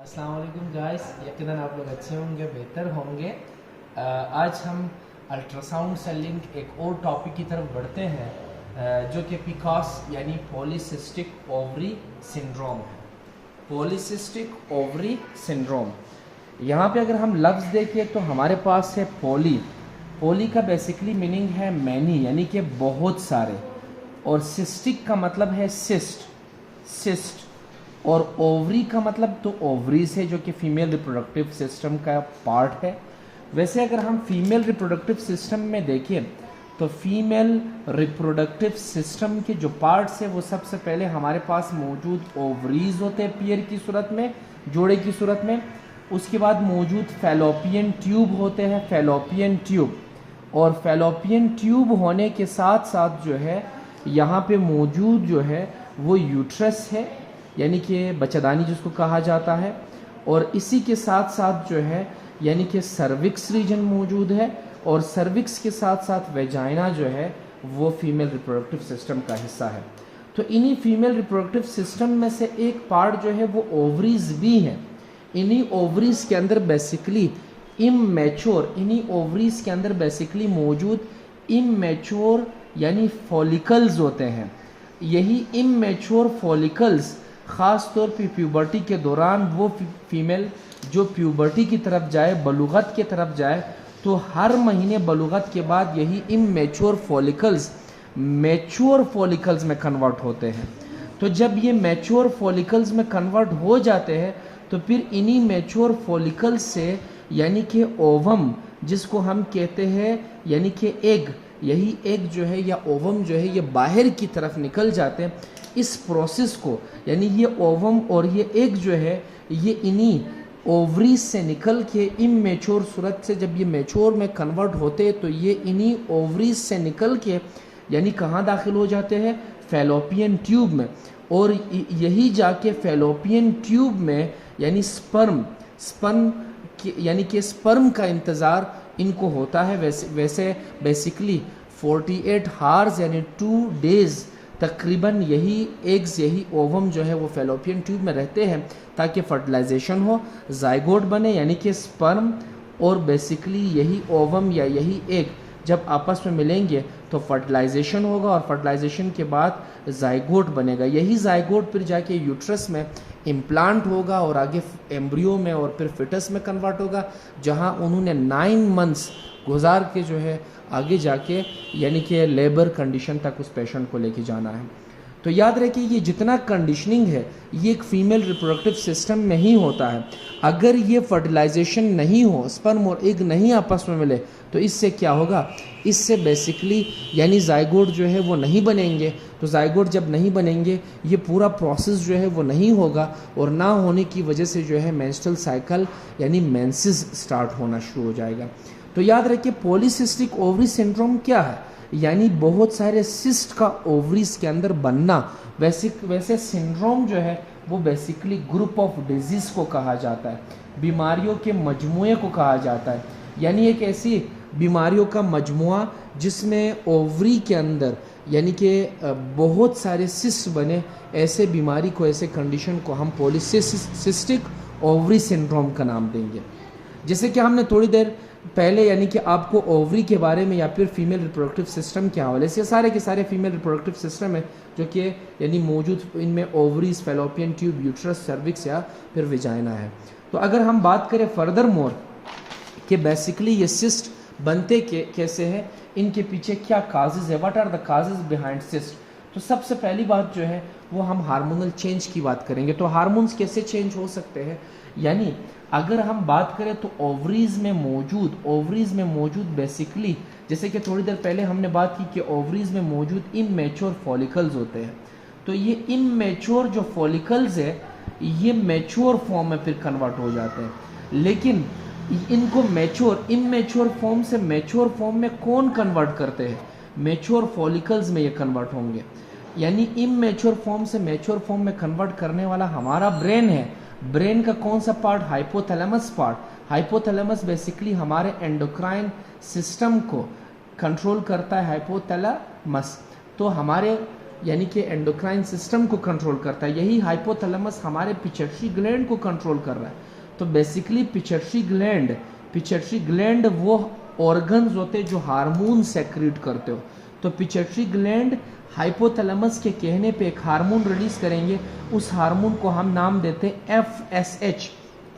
अस्सलाम वालेकुम गाइस, यकीनन आप लोग अच्छे होंगे, बेहतर होंगे। आज हम अल्ट्रासाउंड से लिंक एक और टॉपिक की तरफ बढ़ते हैं जो कि पीकॉस यानी पॉलीसिस्टिक ओवरी सिंड्रोम है। पॉलीसिस्टिक ओवरी सिंड्रोम, यहाँ पे अगर हम लफ्ज़ देखें तो हमारे पास है पोली का बेसिकली मीनिंग है मैनी यानी कि बहुत सारे, और सिस्टिक का मतलब है सिस्ट, और ओवरी का मतलब तो ओवरीज है जो कि फीमेल रिप्रोडक्टिव सिस्टम का पार्ट है। वैसे अगर हम फीमेल रिप्रोडक्टिव सिस्टम में देखें तो फीमेल रिप्रोडक्टिव सिस्टम के जो पार्ट्स है वो सबसे पहले हमारे पास मौजूद ओवरीज होते हैं पेयर की सूरत में, जोड़े की सूरत में। उसके बाद मौजूद फैलोपियन ट्यूब होते हैं, फैलोपियन ट्यूब, और फैलोपियन ट्यूब होने के साथ साथ जो है यहाँ पे मौजूद जो है वो यूट्रस है यानी कि बच्चादानी जिसको कहा जाता है, और इसी के साथ साथ जो है यानी कि सर्विक्स रीजन मौजूद है, और सर्विक्स के साथ साथ वेजाइना जो है वो फीमेल रिप्रोडक्टिव सिस्टम का हिस्सा है। तो इन्हीं फीमेल रिप्रोडक्टिव सिस्टम में से एक पार्ट जो है वो ओवरीज भी है। इन्हीं ओवरीज के अंदर बेसिकली इनमेच्योर ओवरीज के अंदर बेसिकली मौजूद इनमेच्योर यानी फॉलिकल्स होते हैं। यही इनमेच्योर फॉलिकल्स ख़ास तौर पे प्यूबर्टी के दौरान वो फीमेल जो प्यूबर्टी की तरफ जाए, बलूगत की तरफ जाए, तो हर महीने बलूगत के बाद यही इमैच्योर फॉलिकल्स मैच्योर फॉलिकल्स में कन्वर्ट होते हैं। तो जब ये मैच्योर फॉलिकल्स में कन्वर्ट हो जाते हैं तो फिर इन्हीं मैच्योर फॉलिकल्स से यानी कि ओवम जिसको हम कहते हैं यानी कि एग, यही एग जो है या ओवम जो है ये बाहर की तरफ निकल जाते हैं। इस प्रोसेस को यानी ये ओवम और ये एग जो है ये इन्हीं ओवरीज से निकल के इमैच्योर सूरत से जब ये मैच्योर में कन्वर्ट होते हैं तो ये इन्हीं ओवरीज से निकल के यानी कहाँ दाखिल हो जाते हैं, फैलोपियन ट्यूब में, और यही जाके फैलोपियन ट्यूब में यानी स्पर्म यानी कि स्पर्म का इंतज़ार इनको होता है। वैसे बेसिकली 48 हार्स यानी 2 डेज़ तकरीबन यही एग्स यही ओवम जो है वो फैलोपियन ट्यूब में रहते हैं ताकि फर्टिलाइजेशन हो, जाइगोट बने यानी कि स्पर्म और बेसिकली यही ओवम या यही एग जब आपस में मिलेंगे तो फर्टिलाइजेशन होगा, और फर्टिलाइजेशन के बाद जाइगोट बनेगा। यही जाइगोट फिर जाके यूट्रस में इम्प्लांट होगा और आगे एम्ब्रियो में और फिर फिटस में कन्वर्ट होगा, जहां उन्होंने 9 मंथ्स गुजार के जो है आगे जाके यानी कि लेबर कंडीशन तक उस पेशेंट को लेके जाना है। तो याद रखिए ये जितना कंडीशनिंग है ये एक फीमेल रिप्रोडक्टिव सिस्टम में ही होता है। अगर ये फर्टिलाइजेशन नहीं हो, स्पर्म और एग नहीं आपस में मिले, तो इससे क्या होगा, इससे बेसिकली यानी जाइगोट जो है वो नहीं बनेंगे। तो जाइगोट जब नहीं बनेंगे ये पूरा प्रोसेस जो है वो नहीं होगा, और ना होने की वजह से जो है मेंस्ट्रुअल साइकिल यानी मेंसेस स्टार्ट होना शुरू हो जाएगा। तो याद रखिए पॉलीसिस्टिक ओवरी सिंड्रोम क्या है, यानी बहुत सारे सिस्ट का ओवरीज के अंदर बनना। वैसे सिंड्रोम जो है वो बेसिकली ग्रुप ऑफ डिजीज़ को कहा जाता है, बीमारियों के मजमुए को कहा जाता है, यानी एक ऐसी बीमारियों का मजमुआ जिसमें ओवरी के अंदर यानी कि बहुत सारे सिस्ट बने। ऐसे बीमारी को, ऐसे कंडीशन को हम पॉलीसिस्टिक ओवरी सिंड्रोम का नाम देंगे। जैसे कि हमने थोड़ी देर पहले यानी कि आपको ओवरी के बारे में या फिर फीमेल रिप्रोडक्टिव सिस्टम के हवाले से, सारे के सारे फीमेल रिप्रोडक्टिव सिस्टम है जो कि यानी मौजूद इनमें ovaries, fallopian tube, uterus, cervix या फिर विजाइना है। तो अगर हम बात करें फर्दर मोर कि बेसिकली ये सिस्ट बनते कैसे हैं, इनके पीछे क्या काजेज़ है, what are the causes behind cyst. तो सबसे पहली बात जो है वो हम हार्मोनल चेंज की बात करेंगे। तो हार्मोन्स कैसे चेंज हो सकते हैं, यानी अगर हम बात करें तो ओवरीज में मौजूद बेसिकली जैसे कि थोड़ी देर पहले हमने बात की कि ओवरीज में मौजूद इमैच्योर फॉलिकल्स होते हैं। तो ये इमैच्योर जो फॉलिकल्स है ये मैच्योर फॉर्म में फिर कन्वर्ट हो जाते हैं, लेकिन इनको इमैच्योर फॉर्म से मैच्योर फॉर्म में कौन कन्वर्ट करते हैं, मैच्योर फॉलिकल्स में ये कन्वर्ट होंगे। यानी इमैच्योर फॉर्म से मैच्योर फॉर्म में कन्वर्ट करने वाला हमारा ब्रेन है। ब्रेन का कौन सा part, hypothalamus part. Hypothalamus basically हमारे एंडोक्राइन सिस्टम को कंट्रोल करता है, हाइपोथैलेमस। तो हमारे यानी कि एंडोक्राइन सिस्टम को कंट्रोल करता है, यही हाइपोथैलेमस हमारे पिट्यूटरी ग्लैंड को कंट्रोल कर रहा है। तो बेसिकली पिट्यूटरी ग्लैंड वो ऑर्गन्स होते हैं जो हार्मोन सेक्रेट करते हो। तो पिट्यूटरी ग्लैंड हाइपोथैलेमस के कहने पे एक हार्मोन रिलीज करेंगे, उस हार्मोन को हम नाम देते हैं FSH।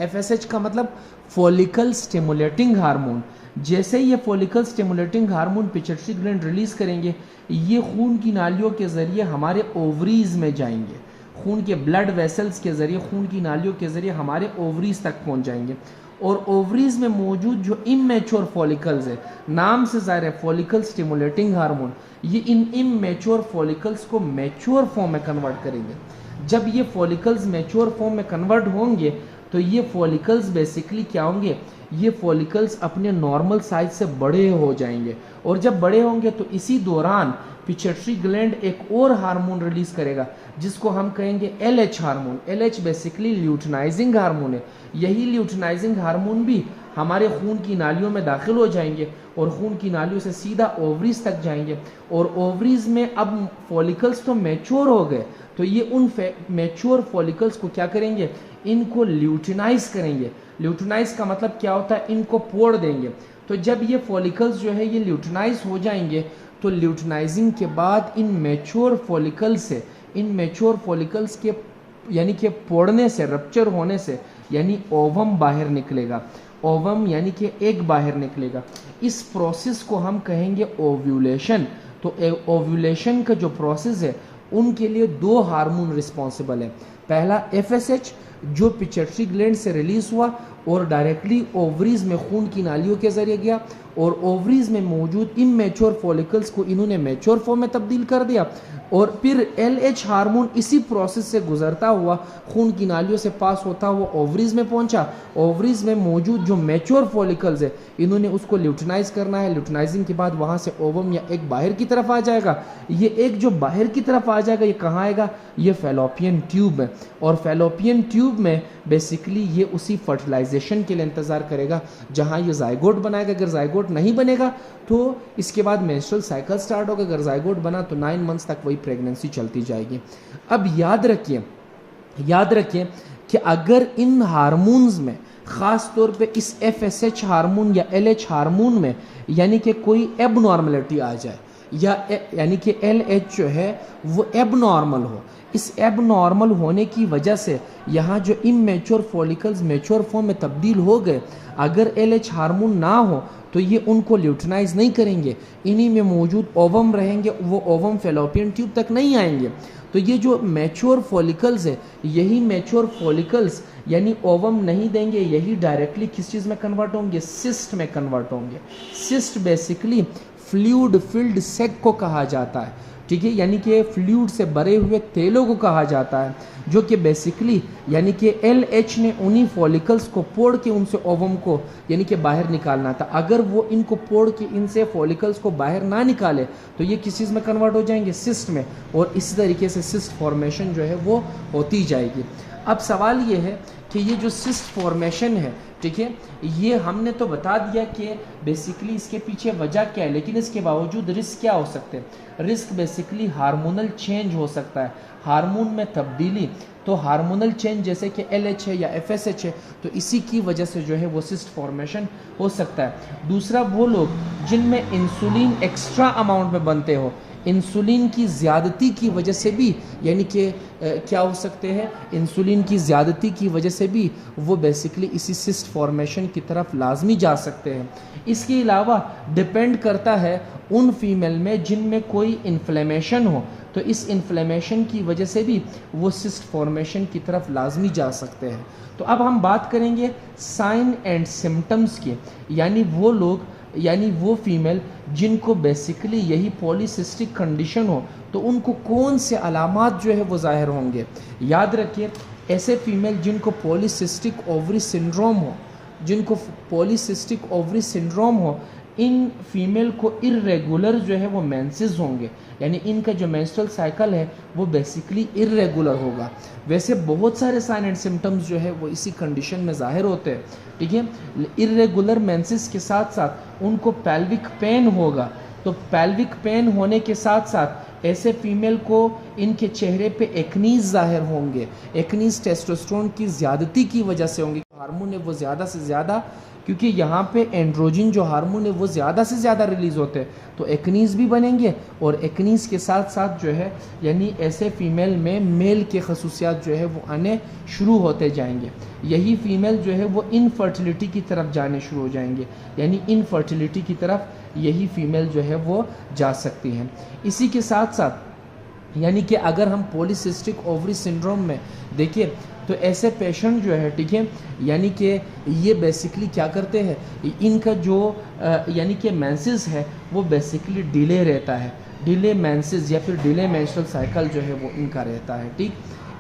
FSH का मतलब फॉलिकल स्टिमुलेटिंग हार्मोन। जैसे ही ये follicle stimulating hormone pituitary gland release करेंगे, ये खून की नालियों के जरिए हमारे ओवरीज में जाएंगे, खून के ब्लड वेसल्स के जरिए, खून की नालियों के जरिए हमारे ओवरीज तक पहुंच जाएंगे। और ओवरीज में मौजूद जो इमैच्योर फॉलिकल्स है, नाम से जाहिर है फॉलिकल स्टिमुलेटिंग हार्मोन, ये इन इमैच्योर फॉलिकल्स को मैच्योर फॉर्म में कन्वर्ट करेंगे। जब ये फॉलिकल्स मैच्योर फॉर्म में कन्वर्ट होंगे तो ये फॉलिकल्स बेसिकली क्या होंगे, ये फॉलिकल्स अपने नॉर्मल साइज से बड़े हो जाएंगे। और जब बड़े होंगे तो इसी दौरान पिट्यूटरी ग्लैंड एक और हार्मोन रिलीज करेगा जिसको हम कहेंगे LH hormone. LH basically luteinizing hormone है। यही ल्यूटिनाइजिंग हार्मोन भी हमारे खून की नालियों में दाखिल हो जाएंगे और खून की नालियों से सीधा ओवरीज तक जाएंगे। और ओवरीज में अब फॉलिकल्स तो मैच्योर हो गए, तो ये उन मैच्योर फॉलिकल्स को क्या करेंगे, इनको ल्यूटिनाइज करेंगे। ल्यूटिनाइज का मतलब क्या होता है, इनको पोड़ देंगे। तो जब ये फॉलिकल्स जो है ये ल्यूटिनाइज हो जाएंगे, तो ल्यूटिनाइजिंग के बाद इन मैच्योर फॉलिकल्स के यानी कि पोड़ने से, रप्चर होने से, यानी ओवम बाहर निकलेगा। ओवम यानी कि एग बाहर निकलेगा। इस प्रोसेस को हम कहेंगे ओव्यूलेशन। तो ओव्यूलेशन का जो प्रोसेस है उनके लिए दो हार्मोन रिस्पॉन्सिबल है। पहला FSH जो पिट्यूटरी ग्लैंड से रिलीज हुआ और डायरेक्टली ओवरीज में खून की नालियों के जरिए गया, और ओवरीज में मौजूद इमैच्योर फॉलिकल्स को इन्होंने मैच्योर फॉर्म में तब्दील कर दिया। और फिर LH हार्मोन इसी प्रोसेस से गुजरता हुआ खून की नालियों से पास होता हुआ ओवरीज में पहुंचा। ओवरीज में मौजूद जो मैच्योर फॉलिकल्स है इन्होंने उसको ल्यूटिनाइज करना है। ल्यूटिनाइजिंग के बाद वहां से ओवम या एक बाहर की तरफ आ जाएगा। ये एक जो बाहर की तरफ आ जाएगा, ये कहाँ आएगा, ये फैलोपियन ट्यूब में। और फैलोपियन ट्यूब में बेसिकली ये उसी फर्टिलाइजेशन के लिए इंतजार करेगा जहां ये जायगोट बनाएगा। अगर जायगोट नहीं बनेगा तो इसके बाद मेंस्ट्रुअल साइकिल स्टार्ट होगा। अगर जायगोट बना तो 9 मंथ्स तक वही प्रेगनेंसी चलती जाएगी। अब याद रखिए कि अगर इन हार्मोन्स में, ख़ास तौर पे इस FSH हार्मोन या LH हार्मोन में यानी कि कोई एबनॉर्मलिटी आ जाए, या यानी कि LH जो है वो एबनॉर्मल हो, इस एबनॉर्मल होने की वजह से यहाँ जो इमैच्योर फॉलिकल्स मैच्योर फॉर्म में तब्दील हो गए, अगर LH हार्मोन ना हो तो ये उनको ल्यूटिनाइज नहीं करेंगे, इन्हीं में मौजूद ओवम रहेंगे, वो ओवम फैलोपियन ट्यूब तक नहीं आएंगे। तो ये जो मैच्योर फॉलिकल्स है, यही मैच्योर फॉलिकल्स यानी ओवम नहीं देंगे, यही डायरेक्टली किस चीज़ में कन्वर्ट होंगे, सिस्ट में कन्वर्ट होंगे। सिस्ट बेसिकली फ्लूइड फिल्ड सेक को कहा जाता है, ठीक है, यानी कि फ्लूइड से भरे हुए तेलों को कहा जाता है, जो कि बेसिकली यानी कि LH ने उन्हीं फॉलिकल्स को पोड़ के उनसे ओवम को यानी कि बाहर निकालना था। अगर वो इनको पोड़ के इनसे फॉलिकल्स को बाहर ना निकाले तो ये किस चीज़ में कन्वर्ट हो जाएंगे, सिस्ट में, और इसी तरीके से सिस्ट फॉर्मेशन जो है वो होती जाएगी। अब सवाल ये है कि ये जो सिस्ट फॉर्मेशन है, ठीक है, ये हमने तो बता दिया कि बेसिकली इसके पीछे वजह क्या है, लेकिन इसके बावजूद रिस्क क्या हो सकते हैं। रिस्क बेसिकली हार्मोनल चेंज हो सकता है, हार्मोन में तब्दीली। तो हार्मोनल चेंज जैसे कि LH है या FSH है, तो इसी की वजह से जो है वो सिस्ट फॉर्मेशन हो सकता है। दूसरा, वो लोग जिनमें इंसुलिन एक्स्ट्रा अमाउंट में बनते हो, इंसुलिन की ज़्यादती की वजह से भी यानी कि क्या हो सकते हैं, इंसुलिन की ज़्यादती की वजह से भी वो बेसिकली इसी सिस्ट फॉर्मेशन की तरफ लाजमी जा सकते हैं। इसके अलावा डिपेंड करता है उन फीमेल में जिनमें कोई इन्फ्लेमेशन हो, तो इस इन्फ्लेमेशन की वजह से भी वो सिस्ट फॉर्मेशन की तरफ लाजमी जा सकते हैं। तो अब हम बात करेंगे साइन एंड सिम्टम्स की, यानी वो लोग यानी वो फीमेल जिनको बेसिकली यही पॉलीसिस्टिक कंडीशन हो तो उनको कौन से अलामात जो है वो ज़ाहिर होंगे। याद रखिए, ऐसे फीमेल जिनको पॉलीसिस्टिक ओवरी सिंड्रोम हो, जिनको पॉलीसिस्टिक ओवरी सिंड्रोम हो, इन फीमेल को इर्रेगुलर जो है वो मेंसेस होंगे, यानी इनका जो मेंस्ट्रुअल साइकिल है वो बेसिकली इर्रेगुलर होगा। वैसे बहुत सारे साइन एंड सिम्टम्स जो है वो इसी कंडीशन में ज़ाहिर होते हैं, ठीक है। इर्रेगुलर मेंसेस के साथ साथ उनको पेल्विक पेन होगा, तो पेल्विक पेन होने के साथ साथ ऐसे फीमेल को इनके चेहरे पे एक्नीज ज़ाहिर होंगे। एक्नीज टेस्टोस्टेरोन की ज़्यादती की वजह से होंगे। हार्मोन है वो ज़्यादा से ज़्यादा, क्योंकि यहाँ पे एंड्रोजिन जो हार्मोन है वो ज़्यादा से ज़्यादा रिलीज़ होते हैं, तो एक्नीज भी बनेंगे। और एक्नीज के साथ साथ जो है यानी ऐसे फीमेल में मेल के खसूसियात जो है वो आने शुरू होते जाएंगे। यही फीमेल जो है वो इनफर्टिलिटी की तरफ जाने शुरू हो जाएंगे, यानी इनफर्टिलिटी की तरफ यही फीमेल जो है वो जा सकती हैं। इसी के साथ साथ यानी कि अगर हम पॉलीसिस्टिक ओवरी सिंड्रोम में देखिए तो ऐसे पेशेंट जो है, ठीक है, यानी कि ये बेसिकली क्या करते हैं, इनका जो यानी कि मेंसेस है वो बेसिकली डिले रहता है, डिले मेंसेस या फिर डिले मेंस्ट्रुअल साइकिल जो है वो इनका रहता है, ठीक।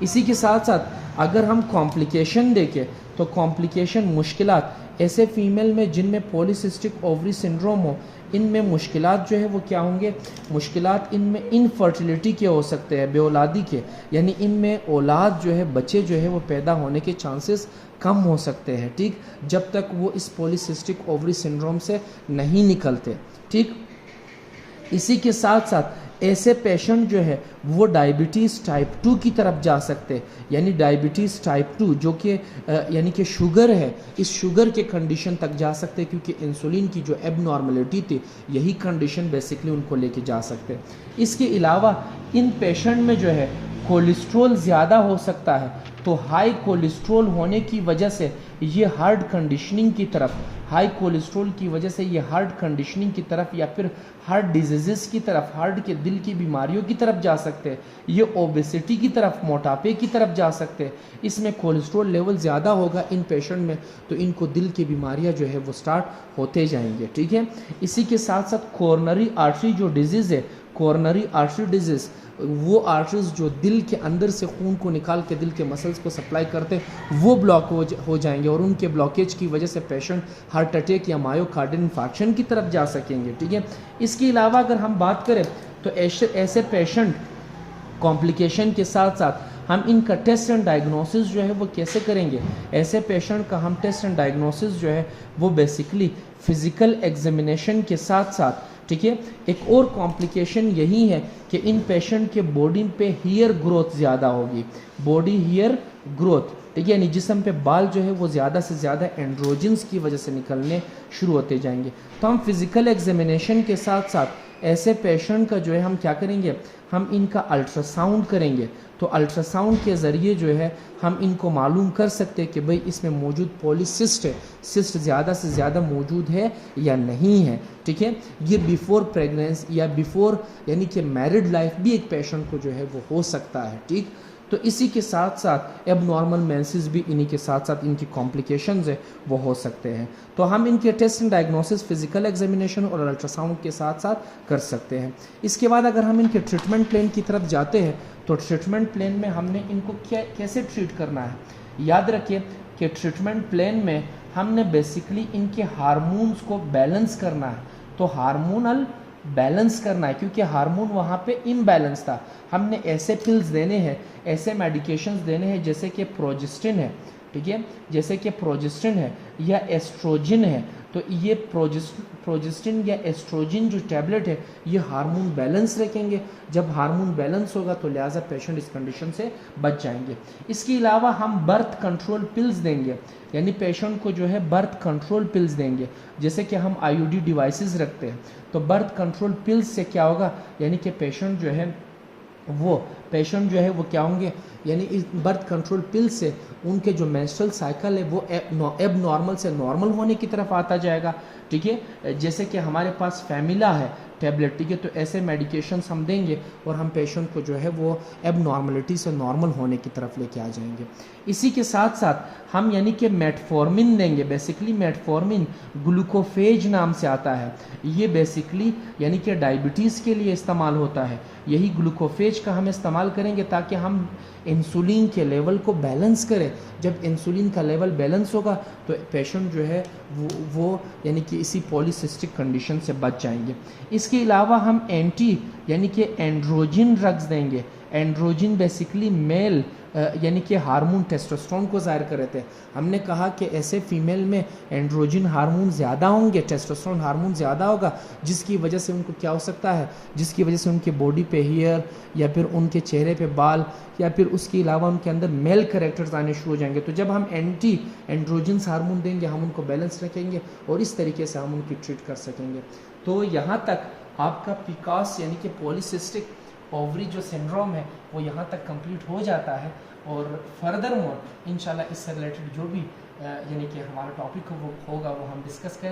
इसी के साथ साथ अगर हम कॉम्प्लिकेशन देखें तो कॉम्प्लिकेशन मुश्किलात ऐसे फीमेल में जिनमें पॉलीसिस्टिक ओवरी सिंड्रोम हो, इनमें मुश्किलात जो है वो क्या होंगे, मुश्किलात इनमें इनफर्टिलिटी के हो सकते हैं, बेऔलादी के, यानी इनमें औलाद जो है, बच्चे जो है वो पैदा होने के चांसेस कम हो सकते हैं, ठीक, जब तक वो इस पॉलीसिस्टिक ओवरी सिंड्रोम से नहीं निकलते, ठीक। इसी के साथ साथ ऐसे पेशेंट जो है वो डायबिटीज़ टाइप 2 की तरफ जा सकते हैं, यानी डायबिटीज़ टाइप 2 जो कि यानी कि शुगर है, इस शुगर के कंडीशन तक जा सकते हैं, क्योंकि इंसुलिन की जो एबनॉर्मलिटी थी यही कंडीशन बेसिकली उनको लेके जा सकते हैं। इसके अलावा इन पेशेंट में जो है कोलेस्ट्रॉल ज़्यादा हो सकता है, तो हाई कोलेस्ट्रॉल होने की वजह से ये हार्ट कंडीशनिंग की तरफ, हाई कोलेस्ट्रॉल की वजह से ये हार्ट कंडीशनिंग की तरफ या फिर हार्ट डिजीज़ की तरफ, हार्ट के दिल की बीमारियों की तरफ जा सकते हैं, ये ओबेसिटी की तरफ, मोटापे की तरफ जा सकते हैं। इसमें कोलेस्ट्रॉल लेवल ज़्यादा होगा इन पेशेंट में, तो इनको दिल की बीमारियां जो है वो स्टार्ट होते जाएंगे, ठीक है। इसी के साथ साथ कोरोनरी आर्टरी जो डिजीज़ है, कोरोनरी आर्टरी डिजीज़, वो आर्टरीज जो दिल के अंदर से खून को निकाल के दिल के मसल्स को सप्लाई करते हैं वो ब्लॉक हो जाएंगे, और उनके ब्लॉकेज की वजह से पेशेंट हार्ट अटैक या मायोकार्डियल इन्फार्क्शन की तरफ जा सकेंगे, ठीक है। इसके अलावा अगर हम बात करें तो ऐसे पेशेंट कॉम्प्लिकेशन के साथ साथ हम इनका टेस्ट एंड डायग्नोसिस जो है वो कैसे करेंगे। ऐसे पेशेंट का हम टेस्ट एंड डायग्नोसिस जो है वो बेसिकली फिज़िकल एग्जामिनेशन के साथ साथ, ठीक है, एक और कॉम्प्लिकेशन यही है कि इन पेशेंट के बॉडी पे हेयर ग्रोथ ज़्यादा होगी, बॉडी हेयर ग्रोथ, ठीक है, यानी जिस्म पे बाल जो है वो ज़्यादा से ज़्यादा एंड्रोजन्स की वजह से निकलने शुरू होते जाएंगे। तो हम फिज़िकल एग्जामिनेशन के साथ साथ ऐसे पेशेंट का जो है हम क्या करेंगे, हम इनका अल्ट्रासाउंड करेंगे। तो अल्ट्रासाउंड के ज़रिए जो है हम इनको मालूम कर सकते हैं कि भाई इसमें मौजूद पॉलीसिस्ट है, सिस्ट ज़्यादा से ज़्यादा मौजूद है या नहीं है, ठीक है। ये बिफ़ोर प्रेगनेंसी या बिफ़ोर यानी कि मैरिड लाइफ भी एक पेशेंट को जो है वो हो सकता है, ठीक। तो इसी के साथ साथ एबनॉर्मल मेंसेस भी इन्हीं के साथ साथ इनकी कॉम्प्लिकेशंस है वो हो सकते हैं। तो हम इनके test and diagnosis physical examination और अल्ट्रासाउंड के साथ साथ कर सकते हैं। इसके बाद अगर हम इनके ट्रीटमेंट प्लान की तरफ जाते हैं तो ट्रीटमेंट प्लान में हमने इनको कैसे ट्रीट करना है, याद रखिए कि ट्रीटमेंट प्लान में हमने बेसिकली इनके हार्मोन्स को बैलेंस करना है। तो हार्मोनल बैलेंस करना है, क्योंकि हार्मोन वहाँ पे इम्बैलेंस था। हमने ऐसे पिल्स देने हैं, ऐसे मेडिकेशंस देने हैं जैसे कि प्रोजेस्टिन है, ठीक है, जैसे कि प्रोजेस्टिन है या एस्ट्रोजिन है। तो ये प्रोजेस्टिन या एस्ट्रोजिन जो टैबलेट है ये हार्मोन बैलेंस रखेंगे। जब हार्मोन बैलेंस होगा तो लिहाजा पेशेंट इस कंडीशन से बच जाएंगे। इसके अलावा हम बर्थ कंट्रोल पिल्स देंगे, यानी पेशेंट को जो है बर्थ कंट्रोल पिल्स देंगे। जैसे कि हम आईयूडी डिवाइसेस रखते हैं, तो बर्थ कंट्रोल पिल्स से क्या होगा, यानी कि पेशेंट जो है वो क्या होंगे, यानी इस बर्थ कंट्रोल पिल से उनके जो मेंस्ट्रुअल साइकिल है वो एब नॉर्मल से नॉर्मल होने की तरफ आता जाएगा, ठीक है। जैसे कि हमारे पास फैमिला है टैबलेट, ठीक है, तो ऐसे मेडिकेशंस हम देंगे और हम पेशेंट को जो है वो एब नॉर्मलिटी से नॉर्मल होने की तरफ लेके आ जाएंगे। इसी के साथ साथ हम यानी कि मेटफॉर्मिन देंगे। बेसिकली मेटफॉर्मिन ग्लूकोफेज नाम से आता है, ये बेसिकली यानी कि डायबिटीज़ के लिए इस्तेमाल होता है। यही ग्लूकोफेज का हम इस्तेमाल करेंगे ताकि हम इंसुलिन के लेवल को बैलेंस करें। जब इंसुलिन का लेवल बैलेंस होगा तो पेशेंट जो है वो यानी कि इसी पॉलीसिस्टिक कंडीशन से बच जाएंगे। इसके अलावा हम एंटी यानी कि एंड्रोजिन ड्रग्स देंगे। एंड्रोजिन बेसिकली मेल यानी कि हार्मोन टेस्टोस्टेरोन को ज़ाहिर कर रहे थे। हमने कहा कि ऐसे फीमेल में एंड्रोजन हार्मोन ज़्यादा होंगे, टेस्टोस्टेरोन हार्मोन ज़्यादा होगा, जिसकी वजह से उनको क्या हो सकता है, जिसकी वजह से उनके बॉडी पे हेयर या फिर उनके चेहरे पे बाल या फिर उसके अलावा उनके अंदर मेल कैरेक्टर्स आने शुरू हो जाएंगे। तो जब हम एंटी एंड्रोजन्स हार्मोन देंगे, हम उनको बैलेंस रखेंगे और इस तरीके से हम उनकी ट्रीट कर सकेंगे। तो यहाँ तक आपका पीकॉस यानी कि पॉलीसिस्टिक ओवरी जो सिंड्रोम है वो यहाँ तक कंप्लीट हो जाता है। और फर्दर मोर इंशाल्लाह इससे रिलेटेड जो भी यानी कि हमारा टॉपिक होगा वो हम डिस्कस करें।